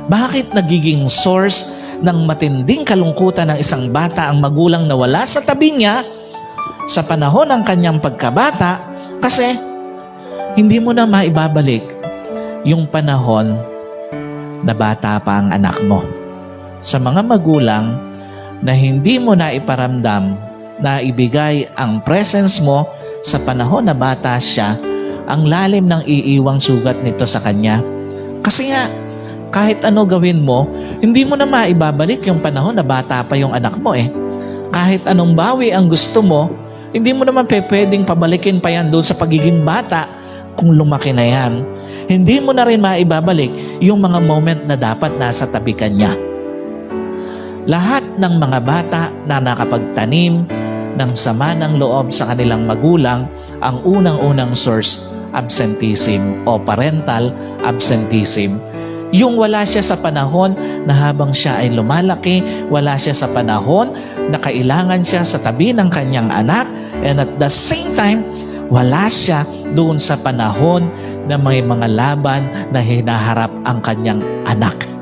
Bakit nagiging source ng matinding kalungkutan ng isang bata ang magulang na wala sa tabi niya sa panahon ng kanyang pagkabata? Kasi hindi mo na maibabalik yung panahon na bata pa ang anak mo. Sa mga magulang na hindi mo na iparamdam na ibigay ang presence mo sa panahon na bata siya, ang lalim ng iiwang sugat nito sa kanya. Kasi nga, kahit ano gawin mo, hindi mo na maibabalik yung panahon na bata pa yung anak mo eh. Kahit anong bawi ang gusto mo, hindi mo naman pwedeng pabalikin pa yan doon sa pagiging bata kung lumaki na yan. Hindi mo na rin maibabalik yung mga moment na dapat nasa tabi ka niya. Lahat ng mga bata na nakapagtanim ng sama ng loob sa kanilang magulang, ang unang-unang source, absenteeism o parental absenteeism. Yung wala siya sa panahon na habang siya ay lumalaki, wala siya sa panahon na kailangan siya sa tabi ng kanyang anak, and at the same time, wala siya doon sa panahon na may mga laban na hinaharap ang kanyang anak.